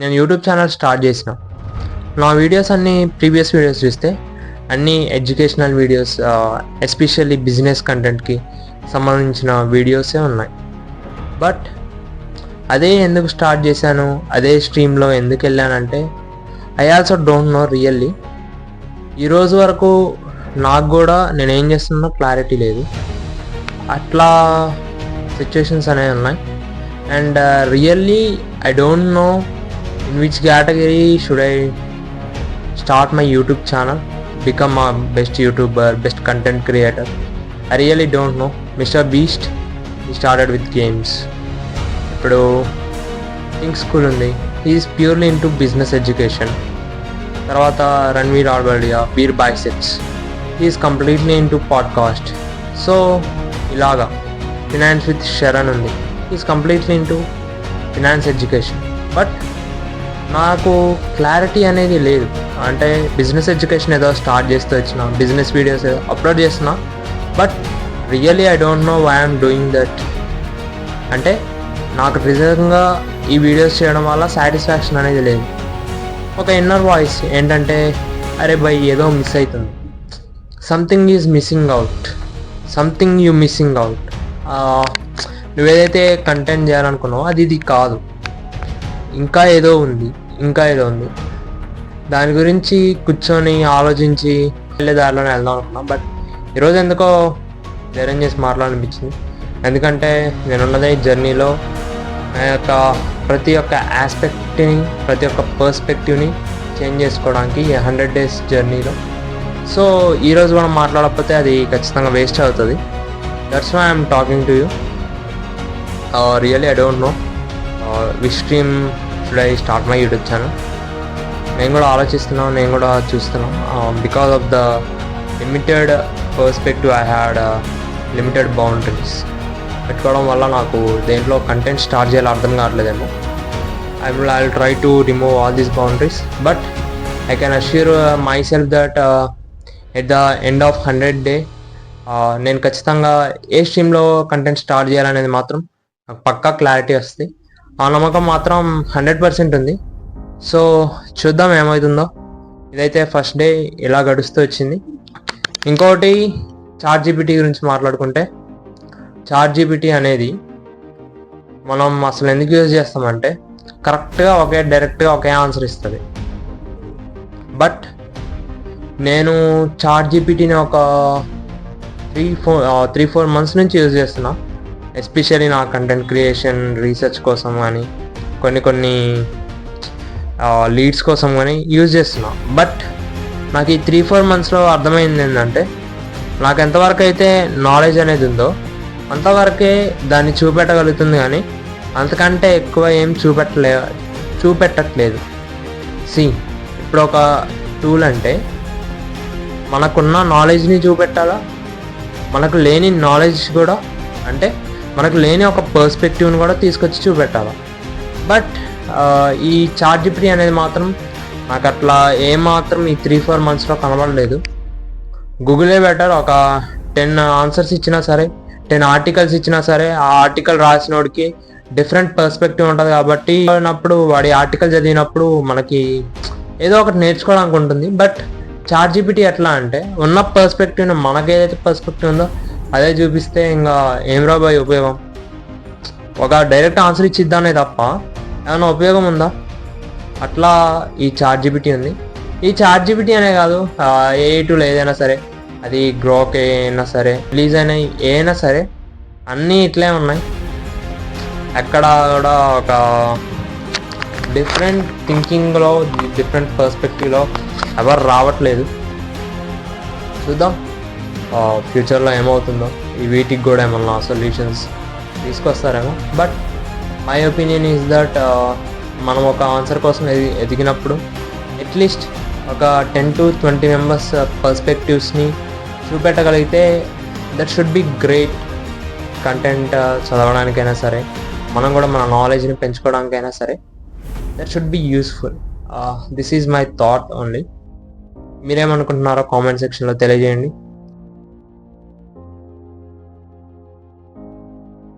నేను YouTube channel start చేసిన. నా వీడియోస్ అన్నీ ప్రీవియస్ వీడియోస్ చూస్తే అన్నీ ఎడ్యుకేషనల్ వీడియోస్, ఎస్పెషల్లీ బిజినెస్ కంటెంట్కి సంబంధించిన వీడియోసే ఉన్నాయి. బట్ అదే ఎందుకు స్టార్ట్ చేశాను, అదే స్ట్రీమ్లో ఎందుకు వెళ్ళానంటే I also don't know really. ఈరోజు వరకు నాకు కూడా నేను ఏం చేస్తున్నా క్లారిటీ లేదు. అట్లా సిచ్యువేషన్స్ అనేవి ఉన్నాయి. And really I don't no in which category should I start my YouTube channel, become a best YouTuber, best content creator. I really don't know. Mr. Beast, he started with games. Ippudu King's School undi, he is purely into business education. Tarvata Ranveer Alvadia, Beer Biceps, he is completely into podcast. So ilaga finance with Sharan undi, he is completely into finance education. But నాకు clarity అనేది లేదు. అంటే business education ఏదో start చేస్తూ వచ్చిన, business videos ఏదో upload చేస్తున్నా, but really I don't know why I'm doing that. అంటే నాకు నిజంగా ఈ వీడియోస్ చేయడం వల్ల సాటిస్ఫాక్షన్ అనేది లేదు. ఒక ఇన్నర్ వాయిస్ ఏంటంటే అరే బై ఏదో మిస్ అవుతుంది, something is missing out, something you missing out. నువ్వేదైతే కంటెంట్ చేయాలనుకున్నావో అది ఇది కాదు, ఇంకా ఏదో ఉంది. దాని గురించి కూర్చొని ఆలోచించి వెళ్ళే దారిలోనే వెళ్దాం అనుకున్నాం. బట్ ఈరోజు ఎందుకో ధైర్యం చేసి మాట్లాడాలనిపించింది. ఎందుకంటే నేనున్నదే జర్నీలో నా యొక్క ప్రతి ఒక్క ఆస్పెక్ట్ని, ప్రతి ఒక్క పర్స్పెక్టివ్ని చేంజ్ చేసుకోవడానికి 100 days జర్నీలో. సో ఈరోజు మనం మాట్లాడకపోతే అది ఖచ్చితంగా వేస్ట్ అవుతుంది. That's why I'm talking to you. Really I don't know which stream should I start my YouTube channel. నేను కూడా ఆలోచిస్తున్నాను, నేను కూడా చూస్తున్నాను. Because of the limited perspective I had limited boundaries పెట్టుకోవడం వల్ల నాకు దేంట్లో కంటెంట్ స్టార్ట్ చేయాలో అర్థం కావట్లేదేమో. I will try to remove all these boundaries. But I can assure my self that at the end of 100th day నేను ఖచ్చితంగా ఏ స్ట్రీమ్లో content start చేయాలనేది మాత్రం నాకు పక్కా క్లారిటీ వస్తుంది. ఆ నమ్మకం మాత్రం 100% ఉంది. సో చూద్దాం ఏమవుతుందో. ఇదైతే ఫస్ట్ డే ఇలా గడుస్తూ వచ్చింది. ఇంకోటి ChatGPT గురించి మాట్లాడుకుంటే, ChatGPT అనేది మనం అసలు ఎందుకు యూజ్ చేస్తామంటే కరెక్ట్గా డైరెక్ట్గా ఒకే ఆన్సర్ ఇస్తుంది. బట్ నేను ChatGPTని ఒక 3-4 months నుంచి యూజ్ చేస్తున్నా. ఎస్పెషల్లీ నా కంటెంట్ క్రియేషన్ రీసెర్చ్ కోసం కానీ కొన్ని లీడ్స్ కోసం కానీ యూజ్ చేస్తున్నా. బట్ నాకు ఈ 3-4 monthsలో అర్థమైంది ఏంటంటే, నాకు ఎంతవరకు అయితే నాలెడ్జ్ అనేది ఉందో అంతవరకే దాన్ని చూపెట్టగలుగుతుంది, కానీ అంతకంటే ఎక్కువ ఏం చూపెట్టట్లేదు. ఇప్పుడు ఒక టూల్ అంటే మనకున్న నాలెడ్జ్ని చూపెట్టాలా, మనకు లేని నాలెడ్జ్ కూడా, అంటే మనకు లేని ఒక పర్స్పెక్టివ్ని కూడా తీసుకొచ్చి చూపెట్టాలి. బట్ ఈ ChatGPT అనేది మాత్రం నాకు అట్లా ఏమాత్రం ఈ 3-4 monthsలో కనబడలేదు. గూగులే బెటర్. ఒక 10 answers ఇచ్చినా సరే, 10 articles ఇచ్చినా సరే, ఆ ఆర్టికల్ రాసినోడికి డిఫరెంట్ పర్స్పెక్టివ్ ఉంటుంది. కాబట్టి వాడి ఆర్టికల్ చదివినప్పుడు మనకి ఏదో ఒకటి నేర్చుకోవడానికి ఉంటుంది. బట్ ChatGPT ఎట్లా అంటే ఉన్న పర్స్పెక్టివ్ని, మనకి ఏదైతే పర్స్పెక్టివ్ ఉందో అదే చూపిస్తే ఇంకా ఏం రాబోయే ఉపయోగం? ఒక డైరెక్ట్ ఆన్సర్ ఇచ్చిద్దానే తప్ప ఏమైనా ఉపయోగం ఉందా? అట్లా ఈ ChatGPT ఉంది. ఈ ChatGPT అనే కాదు, ఏ టూల్ ఏదైనా సరే, అది గ్రోక్ అయినా సరే, రిలీజ్ అయినా ఏదైనా సరే, అన్నీ ఇట్లే ఉన్నాయి. ఎక్కడ కూడా ఒక డిఫరెంట్ థింకింగ్లో, డిఫరెంట్ పర్స్పెక్టివ్లో ఎవరు రావట్లేదు. చూద్దాం ఫ్యూచర్లో ఏమవుతుందో. ఈ వీటికి కూడా ఏమన్నా సొల్యూషన్స్ తీసుకొస్తారేమో. But my opinion is that మనం ఒక ఆన్సర్ కోసం ఎదిగినప్పుడు అట్లీస్ట్ ఒక 10-20 members పర్స్పెక్టివ్స్ని చూపెట్టగలిగితే that should be great. Content చదవడానికైనా సరే, మనం కూడా మన నాలెడ్జ్ని పెంచుకోవడానికైనా సరే, that should be useful. This is my thought only. మీరేమనుకుంటున్నారో కామెంట్ సెక్షన్లో తెలియజేయండి.